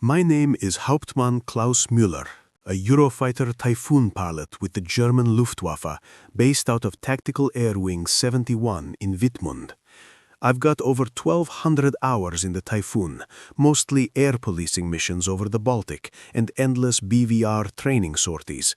My name is Hauptmann Klaus Müller, a Eurofighter Typhoon pilot with the German Luftwaffe, based out of Tactical Air Wing 71 in Wittmund. I've got over 1,200 hours in the Typhoon, mostly air policing missions over the Baltic and endless BVR training sorties.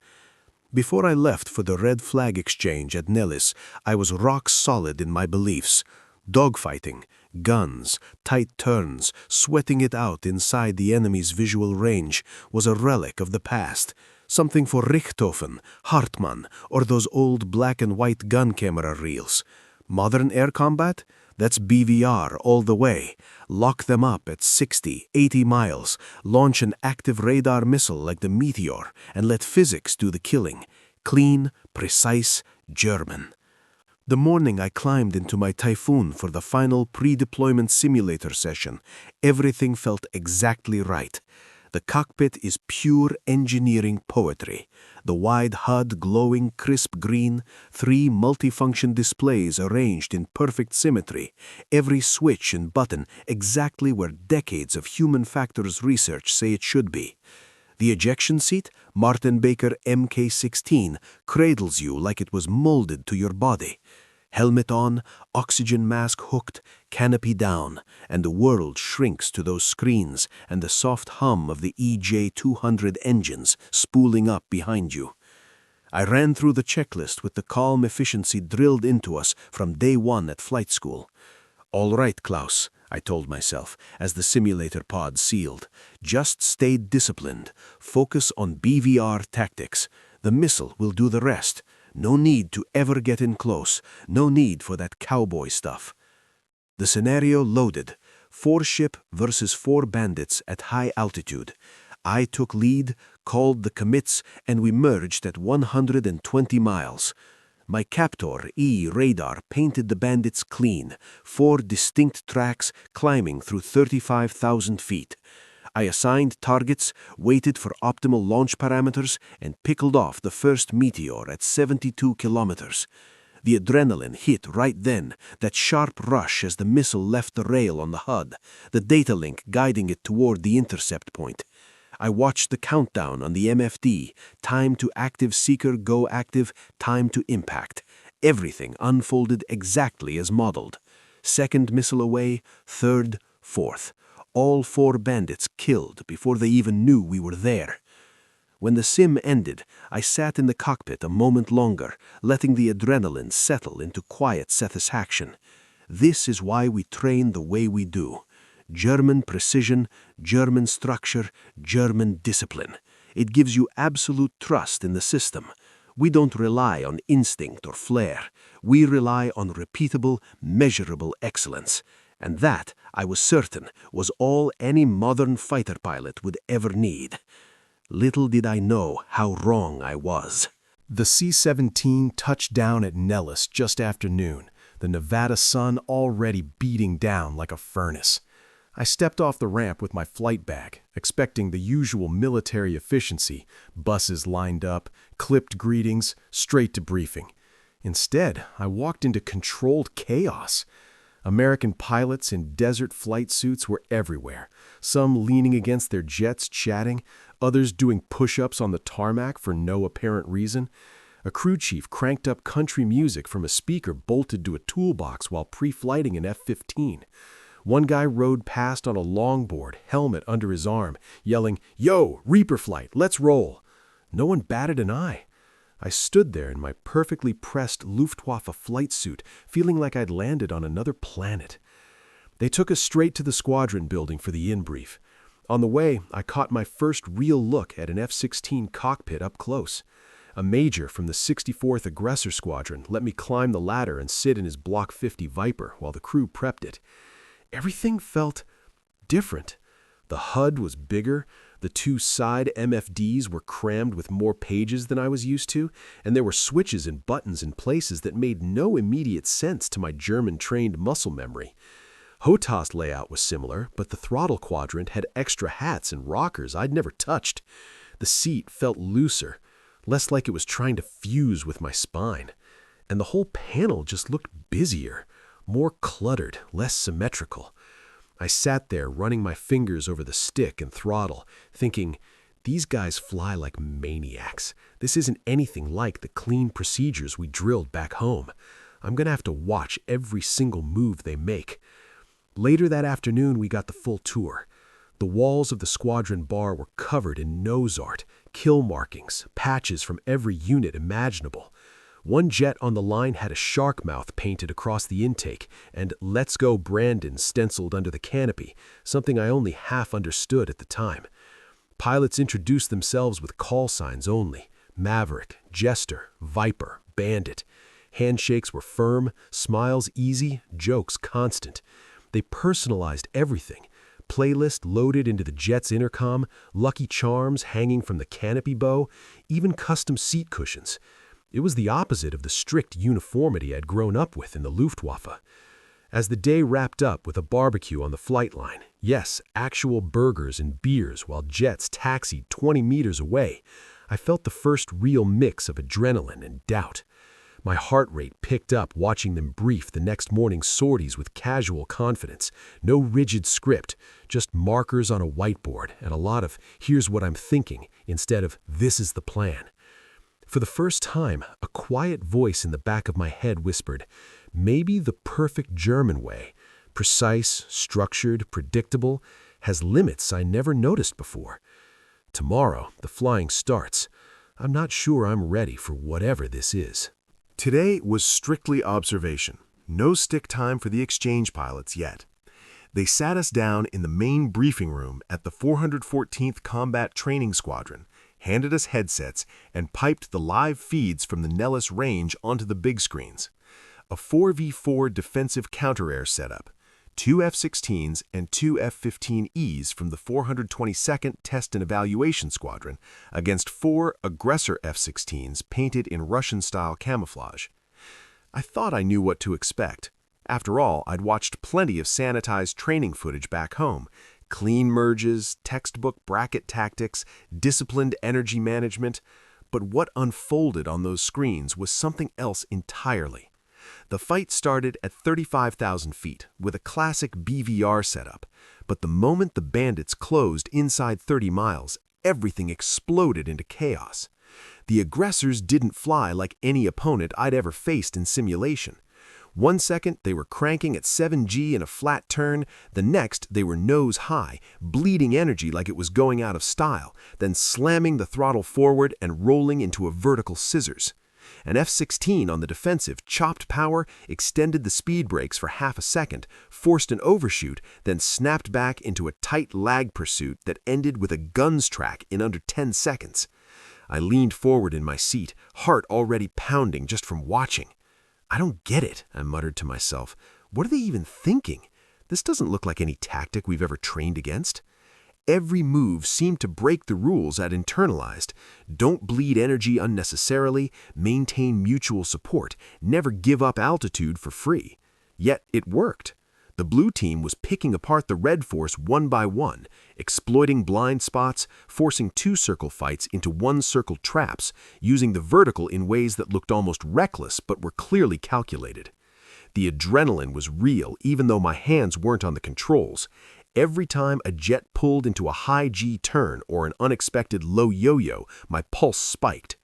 Before I left for the Red Flag Exchange at Nellis, I was rock solid in my beliefs. Dogfighting, guns, tight turns, sweating it out inside the enemy's visual range was a relic of the past, something for Richthofen, Hartmann, or those old black and white gun camera reels. Modern air combat? That's BVR all the way. Lock them up at 60, 80 miles, launch an active radar missile like the Meteor, and let physics do the killing. Clean, precise, German. The morning I climbed into my Typhoon for the final pre-deployment simulator session, everything felt exactly right. The cockpit is pure engineering poetry. The wide HUD glowing crisp green, 3 multifunction displays arranged in perfect symmetry, every switch and button exactly where decades of human factors research say it should be. The ejection seat, Martin Baker Mk16, cradles you like it was molded to your body. Helmet on, oxygen mask hooked, canopy down, and the world shrinks to those screens and the soft hum of the EJ200 engines spooling up behind you. I ran through the checklist with the calm efficiency drilled into us from day one at flight school. All right, Klaus, I told myself as the simulator pod sealed. Just stay disciplined. Focus on BVR tactics. The missile will do the rest. No need to ever get in close. No need for that cowboy stuff. The scenario loaded. 4 ship versus 4 bandits at high altitude. I took lead, called the commits, and we merged at 120 miles. My Captor E radar painted the bandits clean. 4 distinct tracks climbing through 35,000 feet. I assigned targets, waited for optimal launch parameters, and pickled off the first Meteor at 72 kilometers. The adrenaline hit right then, that sharp rush as the missile left the rail on the HUD, the data link guiding it toward the intercept point. I watched the countdown on the MFD, time to active seeker go active, time to impact. Everything unfolded exactly as modeled. Second missile away, third, fourth. All 4 bandits killed before they even knew we were there. When the sim ended, I sat in the cockpit a moment longer, letting the adrenaline settle into quiet satisfaction. This is why we train the way we do. German precision, German structure, German discipline. It gives you absolute trust in the system. We don't rely on instinct or flair. We rely on repeatable, measurable excellence. And that, I was certain, was all any modern fighter pilot would ever need. Little did I know how wrong I was. The C-17 touched down at Nellis just after noon, the Nevada sun already beating down like a furnace. I stepped off the ramp with my flight bag, expecting the usual military efficiency, buses lined up, clipped greetings, straight to briefing. Instead, I walked into controlled chaos. American pilots in desert flight suits were everywhere, some leaning against their jets chatting, others doing push-ups on the tarmac for no apparent reason. A crew chief cranked up country music from a speaker bolted to a toolbox while pre-flighting an F-15. One guy rode past on a longboard, helmet under his arm, yelling, "Yo, Reaper flight, let's roll!" No one batted an eye. I stood there in my perfectly pressed Luftwaffe flight suit, feeling like I'd landed on another planet. They took us straight to the squadron building for the in-brief. On the way, I caught my first real look at an F-16 cockpit up close. A major from the 64th Aggressor Squadron let me climb the ladder and sit in his Block 50 Viper while the crew prepped it. Everything felt different. The HUD was bigger, the 2 side MFDs were crammed with more pages than I was used to, and there were switches and buttons in places that made no immediate sense to my German-trained muscle memory. HOTAS layout was similar, but the throttle quadrant had extra hats and rockers I'd never touched. The seat felt looser, less like it was trying to fuse with my spine. And the whole panel just looked busier, more cluttered, less symmetrical. I sat there running my fingers over the stick and throttle, thinking, these guys fly like maniacs. This isn't anything like the clean procedures we drilled back home. I'm going to have to watch every single move they make. Later that afternoon, we got the full tour. The walls of the squadron bar were covered in nose art, kill markings, patches from every unit imaginable. One jet on the line had a shark mouth painted across the intake and "Let's Go Brandon" stenciled under the canopy, something I only half understood at the time. Pilots introduced themselves with call signs only: Maverick, Jester, Viper, Bandit. Handshakes were firm, smiles easy, jokes constant. They personalized everything. Playlist loaded into the jet's intercom, Lucky Charms hanging from the canopy bow, even custom seat cushions. It was the opposite of the strict uniformity I'd grown up with in the Luftwaffe. As the day wrapped up with a barbecue on the flight line, yes, actual burgers and beers while jets taxied 20 meters away, I felt the first real mix of adrenaline and doubt. My heart rate picked up watching them brief the next morning's sorties with casual confidence. No rigid script, just markers on a whiteboard and a lot of "here's what I'm thinking" instead of "this is the plan." For the first time, a quiet voice in the back of my head whispered, maybe the perfect German way, precise, structured, predictable, has limits I never noticed before. Tomorrow, the flying starts. I'm not sure I'm ready for whatever this is. Today was strictly observation. No stick time for the exchange pilots yet. They sat us down in the main briefing room at the 414th Combat Training Squadron, handed us headsets, and piped the live feeds from the Nellis range onto the big screens. A 4v4 defensive counter-air setup, 2 F-16s and 2 F-15Es from the 422nd Test and Evaluation Squadron against 4 aggressor F-16s painted in Russian-style camouflage. I thought I knew what to expect. After all, I'd watched plenty of sanitized training footage back home: clean merges, textbook bracket tactics, disciplined energy management. But what unfolded on those screens was something else entirely. The fight started at 35,000 feet with a classic BVR setup, but the moment the bandits closed inside 30 miles, everything exploded into chaos. The aggressors didn't fly like any opponent I'd ever faced in simulation. One second, they were cranking at 7G in a flat turn. The next, they were nose high, bleeding energy like it was going out of style, then slamming the throttle forward and rolling into a vertical scissors. An F-16 on the defensive chopped power, extended the speed brakes for half a second, forced an overshoot, then snapped back into a tight lag pursuit that ended with a guns track in under 10 seconds. I leaned forward in my seat, heart already pounding just from watching. "I don't get it," I muttered to myself. "What are they even thinking? This doesn't look like any tactic we've ever trained against." Every move seemed to break the rules I'd internalized. Don't bleed energy unnecessarily, maintain mutual support, never give up altitude for free. Yet it worked. The blue team was picking apart the red force one by one, exploiting blind spots, forcing two-circle fights into one-circle traps, using the vertical in ways that looked almost reckless but were clearly calculated. The adrenaline was real even though my hands weren't on the controls. Every time a jet pulled into a high G turn or an unexpected low yo-yo, my pulse spiked.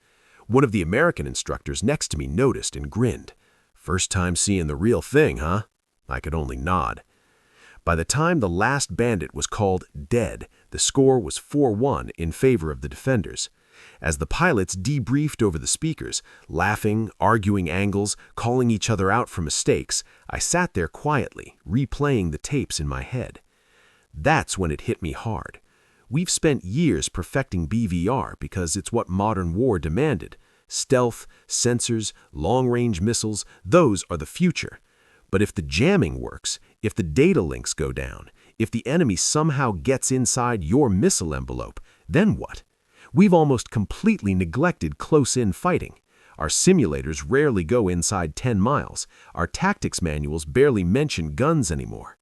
One of the American instructors next to me noticed and grinned. "First time seeing the real thing, huh?" I could only nod. By the time the last bandit was called dead, the score was 4-1 in favor of the defenders. As the pilots debriefed over the speakers, laughing, arguing angles, calling each other out for mistakes, I sat there quietly, replaying the tapes in my head. That's when it hit me hard. We've spent years perfecting BVR because it's what modern war demanded. Stealth, sensors, long-range missiles, those are the future. But if the jamming works, if the data links go down, if the enemy somehow gets inside your missile envelope, then what? We've almost completely neglected close-in fighting. Our simulators rarely go inside 10 miles. Our tactics manuals barely mention guns anymore.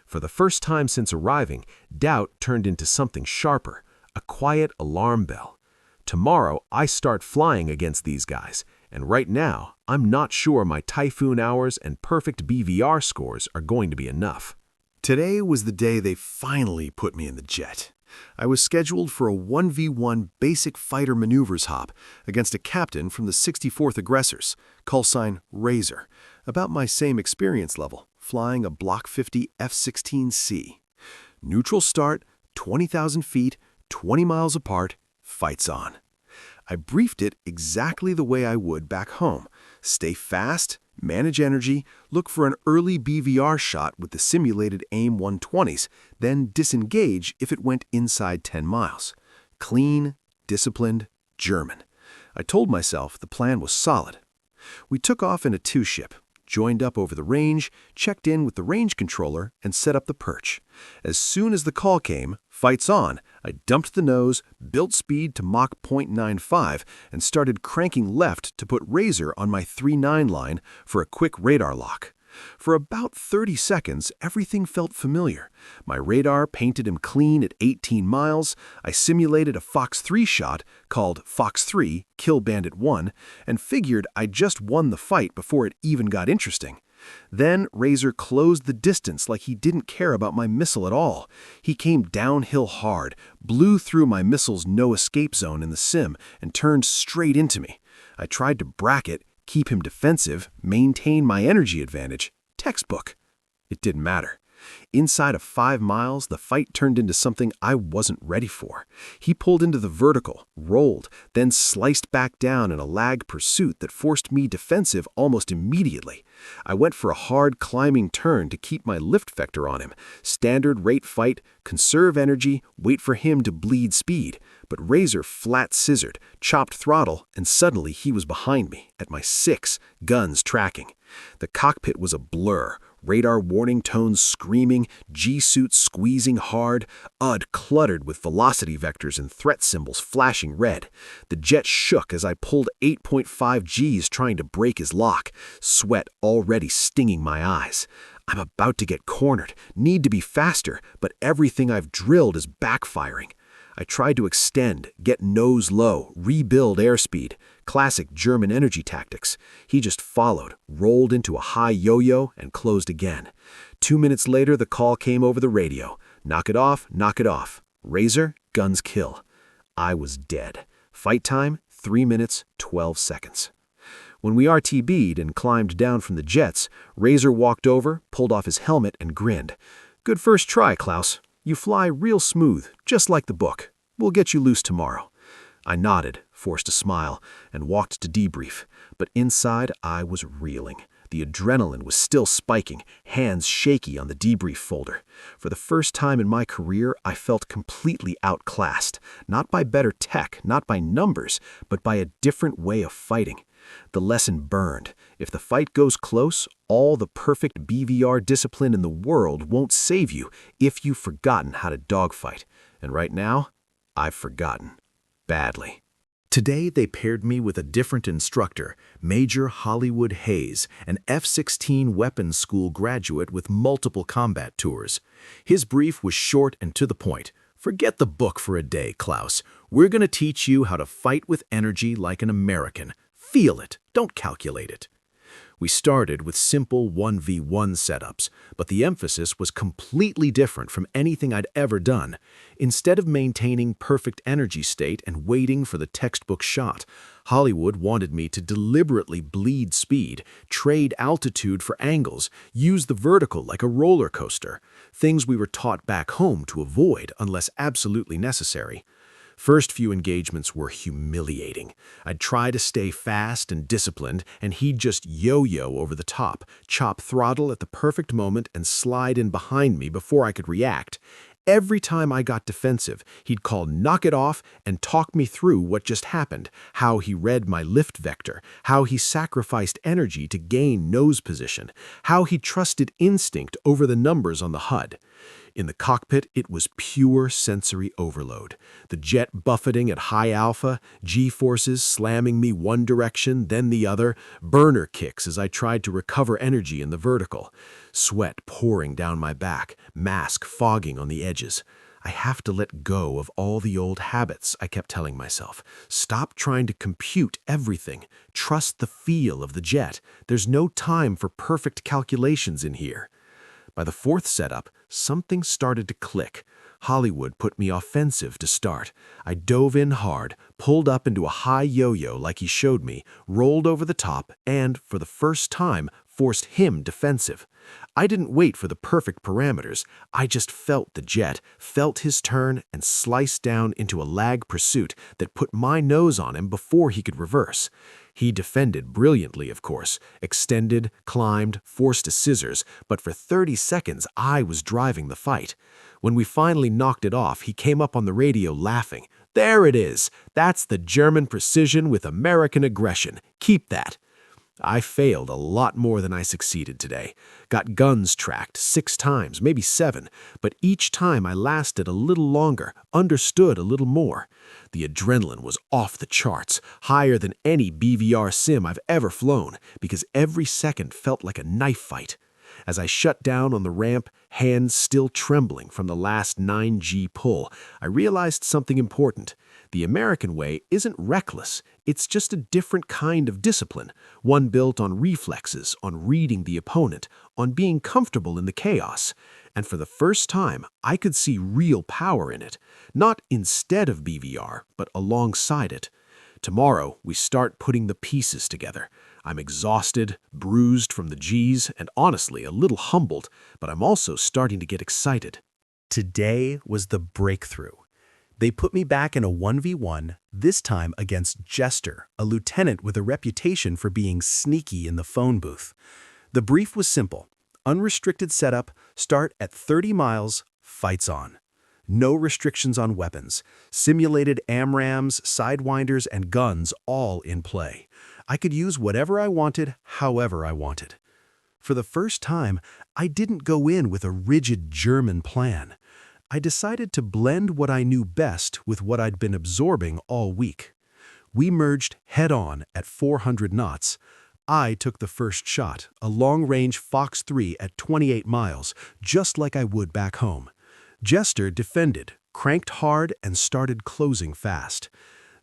For the first time since arriving, doubt turned into something sharper, a quiet alarm bell. Tomorrow, I start flying against these guys, and right now, I'm not sure my Typhoon hours and perfect BVR scores are going to be enough. Today was the day they finally put me in the jet. I was scheduled for a 1v1 basic fighter maneuvers hop against a captain from the 64th Aggressors, callsign Razor, about my same experience level, flying a Block 50 F-16C. Neutral start, 20,000 feet, 20 miles apart, fights on. I briefed it exactly the way I would back home. Stay fast, manage energy, look for an early BVR shot with the simulated AIM 120s, then disengage if it went inside 10 miles. Clean, disciplined, German. I told myself the plan was solid. We took off in a two-ship, joined up over the range, checked in with the range controller, and set up the perch. As soon as the call came, fights on, I dumped the nose, built speed to Mach 0.95, and started cranking left to put Razor on my 3-9 line for a quick radar lock. For about 30 seconds, everything felt familiar. My radar painted him clean at 18 miles, I simulated a Fox 3 shot called Fox 3, Kill Bandit 1, and figured I'd just won the fight before it even got interesting. Then Razor closed the distance like he didn't care about my missile at all. He came downhill hard, blew through my missile's no-escape zone in the sim, and turned straight into me. I tried to bracket, keep him defensive, maintain my energy advantage. Textbook. It didn't matter. Inside of 5 miles, the fight turned into something I wasn't ready for. He pulled into the vertical, rolled, then sliced back down in a lag pursuit that forced me defensive almost immediately. I went for a hard climbing turn to keep my lift vector on him. Standard rate fight, conserve energy, wait for him to bleed speed. But Razor flat scissored, chopped throttle, and suddenly he was behind me, at my 6, guns tracking. The cockpit was a blur, radar warning tones screaming, G-suit squeezing hard, UD cluttered with velocity vectors and threat symbols flashing red. The jet shook as I pulled 8.5 Gs trying to break his lock, sweat already stinging my eyes. I'm about to get cornered, need to be faster, but everything I've drilled is backfiring. I tried to extend, get nose low, rebuild airspeed. Classic German energy tactics. He just followed, rolled into a high yo-yo, and closed again. 2 minutes later, the call came over the radio. Knock it off, knock it off. Razor, guns kill. I was dead. Fight time, 3 minutes, 12 seconds. When we RTB'd and climbed down from the jets, Razor walked over, pulled off his helmet, and grinned. Good first try, Klaus. You fly real smooth, just like the book. We'll get you loose tomorrow. I nodded, forced a smile, and walked to debrief. But inside, I was reeling. The adrenaline was still spiking, hands shaky on the debrief folder. For the first time in my career, I felt completely outclassed. Not by better tech, not by numbers, but by a different way of fighting. The lesson burned. If the fight goes close, all the perfect BVR discipline in the world won't save you if you've forgotten how to dogfight. And right now, I've forgotten. Badly. Today, they paired me with a different instructor, Major Hollywood Hayes, an F-16 weapons school graduate with multiple combat tours. His brief was short and to the point. Forget the book for a day, Klaus. We're going to teach you how to fight with energy like an American. Feel it, don't calculate it. We started with simple 1v1 setups, but the emphasis was completely different from anything I'd ever done. Instead of maintaining perfect energy state and waiting for the textbook shot, Hollywood wanted me to deliberately bleed speed, trade altitude for angles, use the vertical like a roller coaster, things we were taught back home to avoid unless absolutely necessary. First few engagements were humiliating. I'd try to stay fast and disciplined, and he'd just yo-yo over the top, chop throttle at the perfect moment, and slide in behind me before I could react. Every time I got defensive, he'd call knock it off and talk me through what just happened, how he read my lift vector, how he sacrificed energy to gain nose position, how he trusted instinct over the numbers on the HUD. In the cockpit, it was pure sensory overload. The jet buffeting at high alpha, G-forces slamming me one direction, then the other, burner kicks as I tried to recover energy in the vertical. Sweat pouring down my back, mask fogging on the edges. I have to let go of all the old habits, I kept telling myself. Stop trying to compute everything. Trust the feel of the jet. There's no time for perfect calculations in here. By the fourth setup, something started to click. Hollywood put me offensive to start. I dove in hard, pulled up into a high yo-yo like he showed me, rolled over the top, and, for the first time, forced him defensive. I didn't wait for the perfect parameters. I just felt the jet, felt his turn, and sliced down into a lag pursuit that put my nose on him before he could reverse. He defended brilliantly, of course, extended, climbed, forced a scissors, but for 30 seconds I was driving the fight. When we finally knocked it off, he came up on the radio laughing. "There it is! That's the German precision with American aggression. Keep that." I failed a lot more than I succeeded today. Got guns tracked 6 times, maybe 7, but each time I lasted a little longer, understood a little more. The adrenaline was off the charts, higher than any BVR sim I've ever flown, because every second felt like a knife fight. As I shut down on the ramp, hands still trembling from the last 9G pull, I realized something important. The American way isn't reckless, it's just a different kind of discipline, one built on reflexes, on reading the opponent, on being comfortable in the chaos. And for the first time, I could see real power in it, not instead of BVR, but alongside it. Tomorrow, we start putting the pieces together. I'm exhausted, bruised from the G's, and honestly a little humbled, but I'm also starting to get excited. Today was the breakthrough. They put me back in a 1v1, this time against Jester, a lieutenant with a reputation for being sneaky in the phone booth. The brief was simple. Unrestricted setup, start at 30 miles, fights on. No restrictions on weapons. Simulated AMRAAMs, sidewinders, and guns all in play. I could use whatever I wanted, however I wanted. For the first time, I didn't go in with a rigid German plan. I decided to blend what I knew best with what I'd been absorbing all week. We merged head-on at 400 knots. I took the first shot, a long-range Fox 3 at 28 miles, just like I would back home. Jester defended, cranked hard, and started closing fast.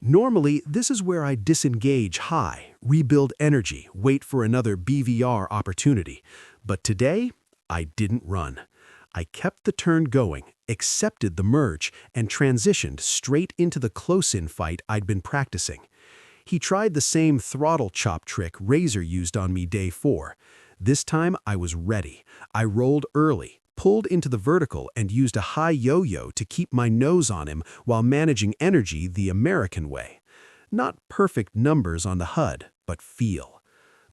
Normally, this is where I disengage high, rebuild energy, wait for another BVR opportunity. But today, I didn't run. I kept the turn going, accepted the merge, and transitioned straight into the close-in fight I'd been practicing. He tried the same throttle chop trick Razor used on me day 4. This time, I was ready. I rolled early, pulled into the vertical, and used a high yo-yo to keep my nose on him while managing energy the American way. Not perfect numbers on the HUD, but feel.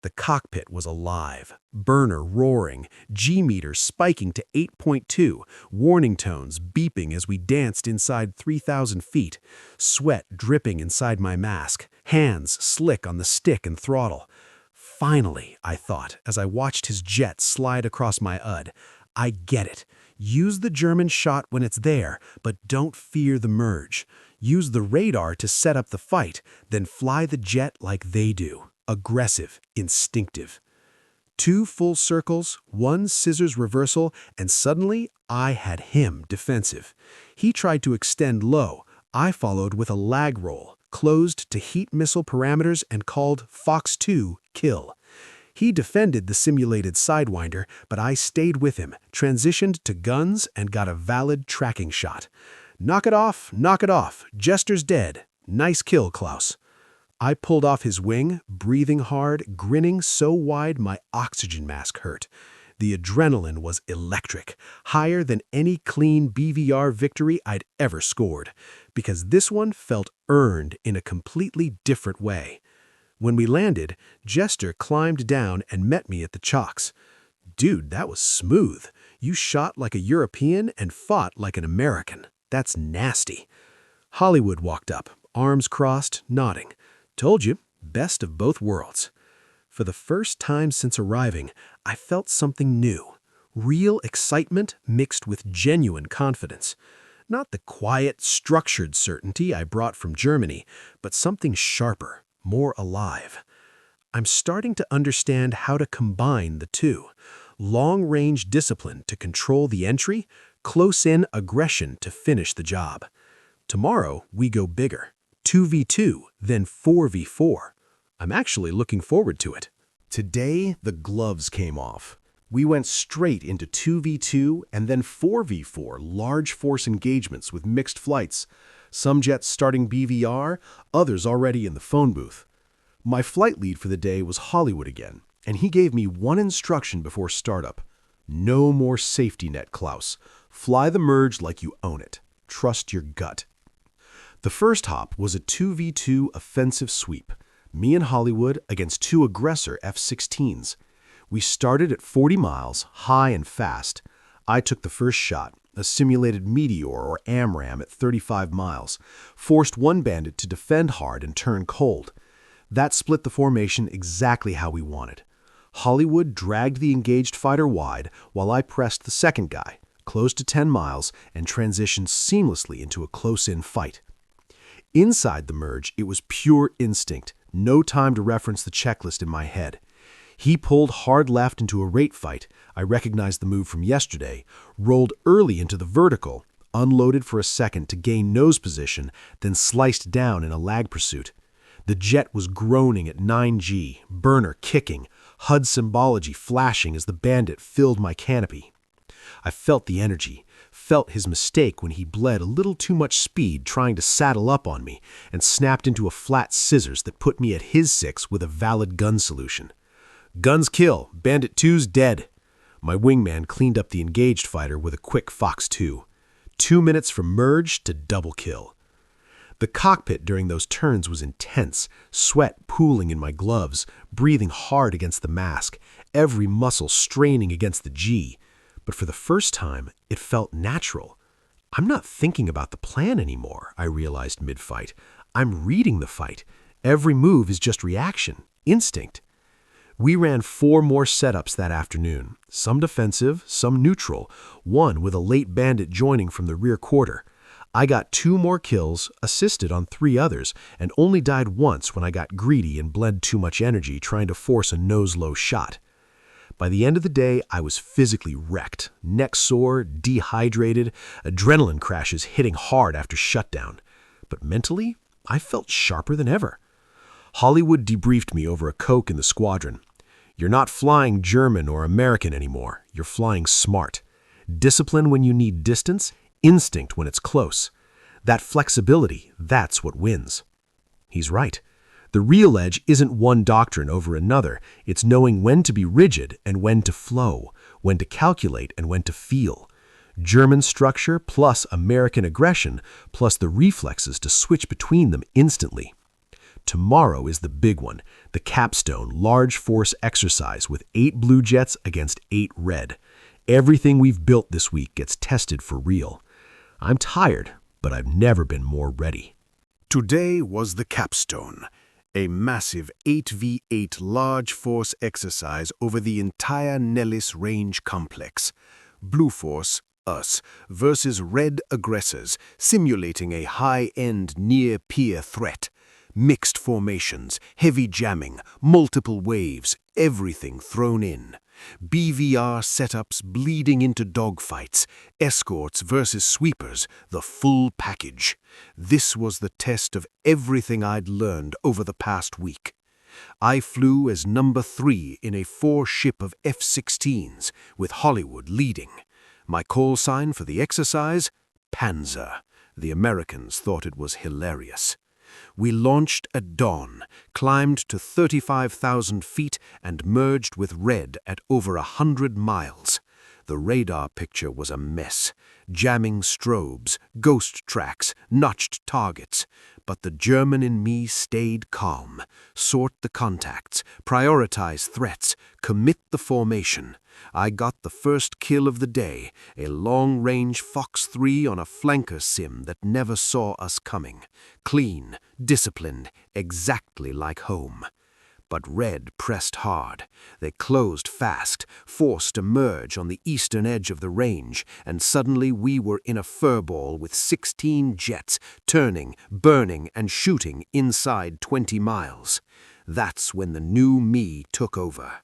The cockpit was alive, burner roaring, G-meter spiking to 8.2, warning tones beeping as we danced inside 3,000 feet, sweat dripping inside my mask, hands slick on the stick and throttle. Finally, I thought, as I watched his jet slide across my UD, I get it. Use the German shot when it's there, but don't fear the merge. Use the radar to set up the fight, then fly the jet like they do. Aggressive, instinctive. 2 full circles, 1 scissors reversal, and suddenly I had him defensive. He tried to extend low. I followed with a lag roll, closed to heat missile parameters and called Fox 2 kill. He defended the simulated sidewinder, but I stayed with him, transitioned to guns, and got a valid tracking shot. Knock it off, Jester's dead. Nice kill, Klaus. I pulled off his wing, breathing hard, grinning so wide my oxygen mask hurt. The adrenaline was electric, higher than any clean BVR victory I'd ever scored, because this one felt earned in a completely different way. When we landed, Jester climbed down and met me at the chocks. "Dude, that was smooth. You shot like a European and fought like an American. That's nasty." Hollywood walked up, arms crossed, nodding. "Told you, best of both worlds." For the first time since arriving, I felt something new. Real excitement mixed with genuine confidence. Not the quiet, structured certainty I brought from Germany, but something sharper, more alive. I'm starting to understand how to combine the two. Long-range discipline to control the entry, close-in aggression to finish the job. Tomorrow, we go bigger. 2v2, then 4v4. I'm actually looking forward to it. Today, the gloves came off. We went straight into 2v2 and then 4v4 large force engagements with mixed flights, some jets starting BVR, others already in the phone booth. My flight lead for the day was Hollywood again, and he gave me one instruction before startup. No more safety net, Klaus. Fly the merge like you own it. Trust your gut. The first hop was a 2v2 offensive sweep, me and Hollywood against two aggressor F-16s. We started at 40 miles, high and fast. I took the first shot, a simulated Meteor or AMRAAM at 35 miles, forced one bandit to defend hard and turn cold. That split the formation exactly how we wanted. Hollywood dragged the engaged fighter wide while I pressed the second guy, close to 10 miles, and transitioned seamlessly into a close-in fight. Inside the merge, it was pure instinct, no time to reference the checklist in my head. He pulled hard left into a rate fight. I recognized the move from yesterday, rolled early into the vertical, unloaded for a second to gain nose position, then sliced down in a lag pursuit. The jet was groaning at 9G, burner kicking, HUD symbology flashing as the bandit filled my canopy. I felt the energy, felt his mistake when he bled a little too much speed trying to saddle up on me and snapped into a flat scissors that put me at his 6 with a valid gun solution. Guns kill, Bandit 2's dead. My wingman cleaned up the engaged fighter with a quick Fox 2. 2 minutes from merge to double kill. The cockpit during those turns was intense, sweat pooling in my gloves, breathing hard against the mask, every muscle straining against the G. But for the first time, it felt natural. I'm not thinking about the plan anymore, I realized mid-fight. I'm reading the fight. Every move is just reaction, instinct. We ran 4 more setups that afternoon, some defensive, some neutral, one with a late bandit joining from the rear quarter. I got 2 more kills, assisted on 3 others, and only died once when I got greedy and bled too much energy trying to force a nose-low shot. By the end of the day, I was physically wrecked, neck sore, dehydrated, adrenaline crashes hitting hard after shutdown. But mentally, I felt sharper than ever. Hollywood debriefed me over a Coke in the squadron. You're not flying German or American anymore. You're flying smart. Discipline when you need distance, instinct when it's close. That flexibility, that's what wins. He's right. The real edge isn't one doctrine over another. It's knowing when to be rigid and when to flow, when to calculate and when to feel. German structure plus American aggression plus the reflexes to switch between them instantly. Tomorrow is the big one, the capstone large force exercise with 8 blue jets against 8 red. Everything we've built this week gets tested for real. I'm tired, but I've never been more ready. Today was the capstone, a massive 8v8 large force exercise over the entire Nellis range complex. Blue force, us, versus red aggressors, simulating a high-end near-peer threat. Mixed formations, heavy jamming, multiple waves, everything thrown in. BVR setups bleeding into dogfights, escorts versus sweepers, the full package. This was the test of everything I'd learned over the past week. I flew as number 3 in a 4-ship of F-16s, with Hollywood leading. My call sign for the exercise? Panzer. The Americans thought it was hilarious. We launched at dawn, climbed to 35,000 feet, and merged with red at over 100 miles. The radar picture was a mess. Jamming strobes, ghost tracks, notched targets. But the German in me stayed calm. Sort the contacts, prioritize threats, commit the formation. I got the first kill of the day, a long-range Fox 3 on a flanker sim that never saw us coming. Clean, disciplined, exactly like home. But red pressed hard. They closed fast, forced to merge on the eastern edge of the range, and suddenly we were in a furball with 16 jets, turning, burning, and shooting inside 20 miles. That's when the new me took over.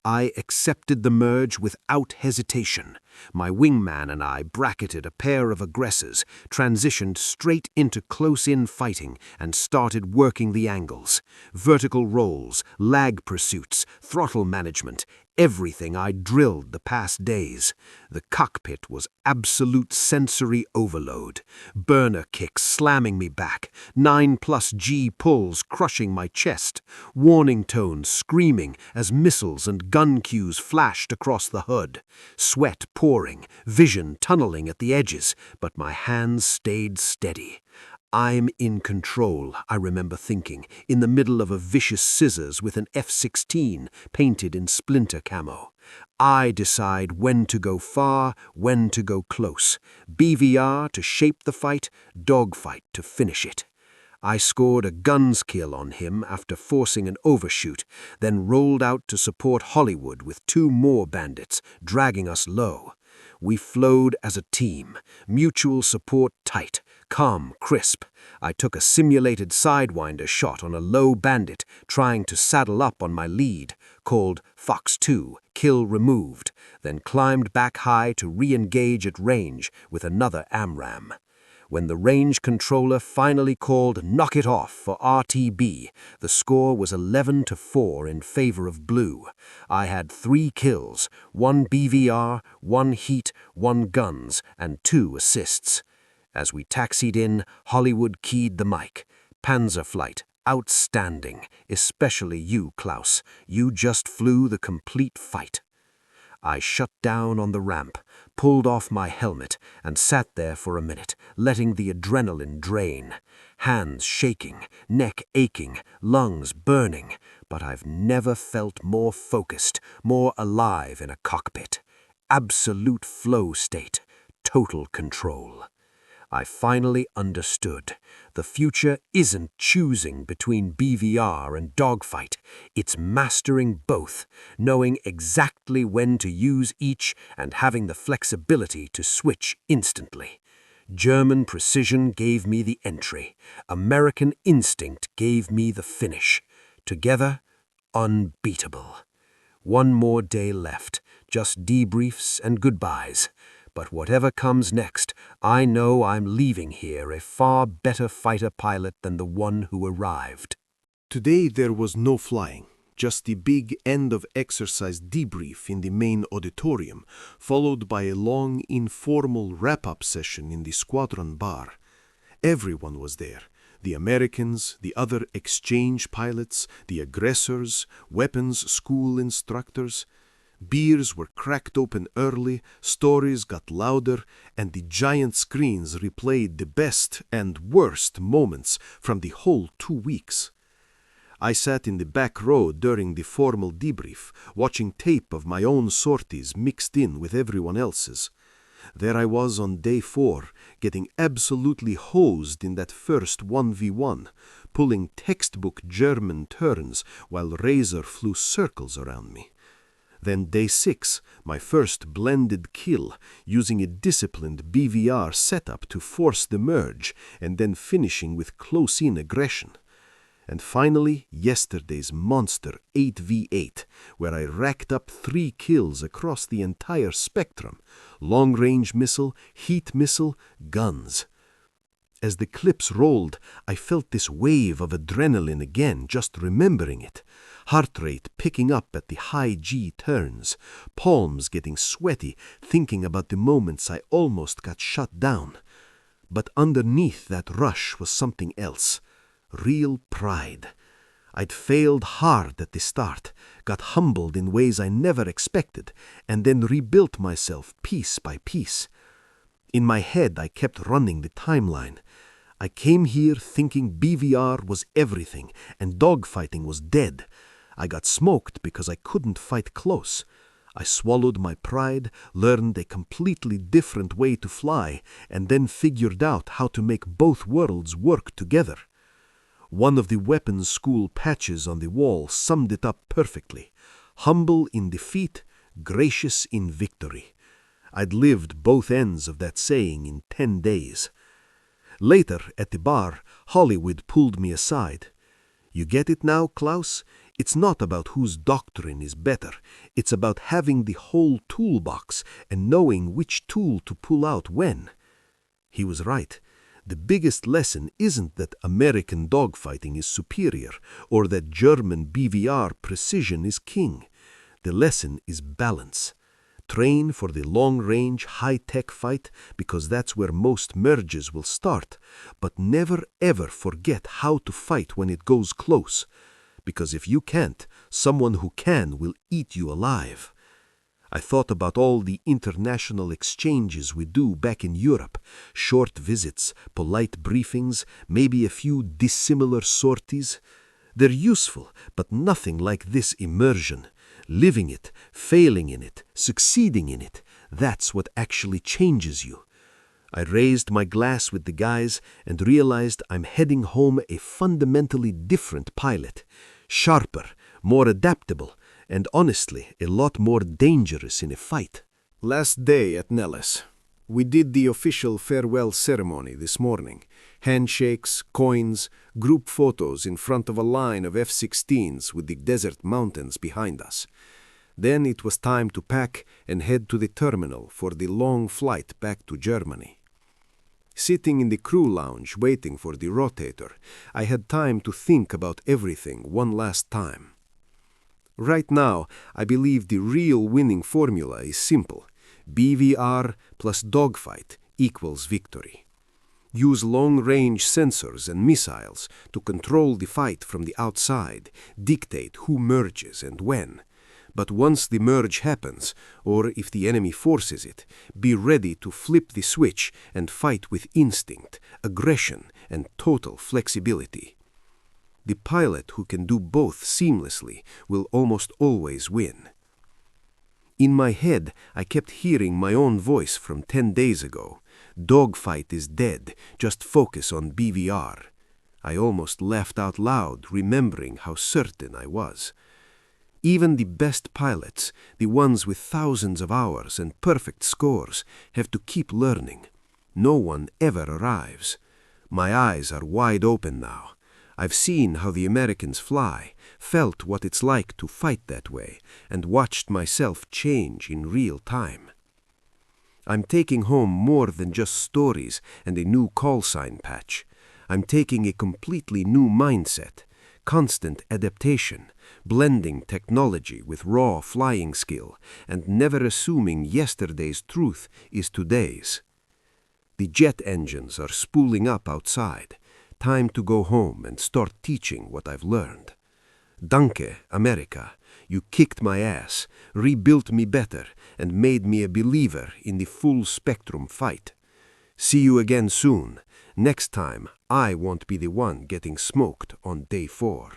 I accepted the merge without hesitation. My wingman and I bracketed a pair of aggressors, transitioned straight into close-in fighting, and started working the angles. Vertical rolls, lag pursuits, throttle management, everything I drilled the past days. The cockpit was absolute sensory overload. Burner kicks slamming me back, 9+G pulls crushing my chest, warning tones screaming as missiles and gun cues flashed across the hood, sweat pouring, vision tunneling at the edges, but my hands stayed steady. I'm in control, I remember thinking, in the middle of a vicious scissors with an F-16 painted in splinter camo. I decide when to go far, when to go close. BVR to shape the fight, dogfight to finish it. I scored a guns kill on him after forcing an overshoot, then rolled out to support Hollywood with 2 more bandits, dragging us low. We flowed as a team, mutual support tight, calm, crisp. I took a simulated sidewinder shot on a low bandit trying to saddle up on my lead, called Fox 2, kill removed, then climbed back high to re-engage at range with another AMRAAM. When the range controller finally called knock it off for RTB, the score was 11-4 in favor of blue. I had 3 kills, 1 BVR, 1 heat, 1 guns, and 2 assists. As we taxied in, Hollywood keyed the mic. Panzer flight, outstanding, especially you, Klaus. You just flew the complete fight. I shut down on the ramp, pulled off my helmet, and sat there for a minute, letting the adrenaline drain. Hands shaking, neck aching, lungs burning, but I've never felt more focused, more alive in a cockpit. Absolute flow state, total control. I finally understood. The future isn't choosing between BVR and dogfight. It's mastering both, knowing exactly when to use each and having the flexibility to switch instantly. German precision gave me the entry. American instinct gave me the finish. Together, unbeatable. 1 more day left, just debriefs and goodbyes. But whatever comes next, I know I'm leaving here a far better fighter pilot than the one who arrived. Today there was no flying, just the big end-of-exercise debrief in the main auditorium, followed by a long, informal wrap-up session in the squadron bar. Everyone was there. The Americans, the other exchange pilots, the aggressors, weapons school instructors. Beers were cracked open early, stories got louder, and the giant screens replayed the best and worst moments from the whole 2 weeks. I sat in the back row during the formal debrief, watching tape of my own sorties mixed in with everyone else's. There I was on day 4, getting absolutely hosed in that first 1v1, pulling textbook German turns while Razor flew circles around me. Then day 6, my first blended kill, using a disciplined BVR setup to force the merge, and then finishing with close-in aggression. And finally, yesterday's monster 8v8, where I racked up 3 kills across the entire spectrum: long-range missile, heat missile, guns. As the clips rolled, I felt this wave of adrenaline again, just remembering it. Heart rate picking up at the high G turns, palms getting sweaty, thinking about the moments I almost got shut down. But underneath that rush was something else. Real pride. I'd failed hard at the start, got humbled in ways I never expected, and then rebuilt myself piece by piece. In my head, I kept running the timeline. I came here thinking BVR was everything, and dogfighting was dead. I got smoked because I couldn't fight close. I swallowed my pride, learned a completely different way to fly, and then figured out how to make both worlds work together. One of the weapons school patches on the wall summed it up perfectly. Humble in defeat, gracious in victory. I'd lived both ends of that saying in 10 days. Later, at the bar, Hollywood pulled me aside. You get it now, Klaus? It's not about whose doctrine is better. It's about having the whole toolbox and knowing which tool to pull out when. He was right. The biggest lesson isn't that American dogfighting is superior or that German BVR precision is king. The lesson is balance. Train for the long-range, high-tech fight because that's where most merges will start, but never ever forget how to fight when it goes close, because if you can't, someone who can will eat you alive. I thought about all the international exchanges we do back in Europe, short visits, polite briefings, maybe a few dissimilar sorties. They're useful, but nothing like this immersion. Living it, failing in it, succeeding in it, that's what actually changes you. I raised my glass with the guys and realized I'm heading home a fundamentally different pilot. Sharper, more adaptable, and honestly, a lot more dangerous in a fight. Last day at Nellis. We did the official farewell ceremony this morning. Handshakes, coins, group photos in front of a line of F-16s with the desert mountains behind us. Then it was time to pack and head to the terminal for the long flight back to Germany. Sitting in the crew lounge waiting for the rotator, I had time to think about everything one last time. Right now, I believe the real winning formula is simple. BVR plus dogfight equals victory. Use long-range sensors and missiles to control the fight from the outside, dictate who merges and when. But once the merge happens, or if the enemy forces it, be ready to flip the switch and fight with instinct, aggression, and total flexibility. The pilot who can do both seamlessly will almost always win. In my head, I kept hearing my own voice from 10 days ago. Dogfight is dead, just focus on BVR. I almost laughed out loud, remembering how certain I was. Even the best pilots, the ones with thousands of hours and perfect scores, have to keep learning. No one ever arrives. My eyes are wide open now. I've seen how the Americans fly, felt what it's like to fight that way, and watched myself change in real time. I'm taking home more than just stories and a new call sign patch. I'm taking a completely new mindset, constant adaptation, blending technology with raw flying skill, and never assuming yesterday's truth is today's. The jet engines are spooling up outside. Time to go home and start teaching what I've learned. Danke, America. You kicked my ass, rebuilt me better, and made me a believer in the full-spectrum fight. See you again soon. Next time, I won't be the one getting smoked on day 4.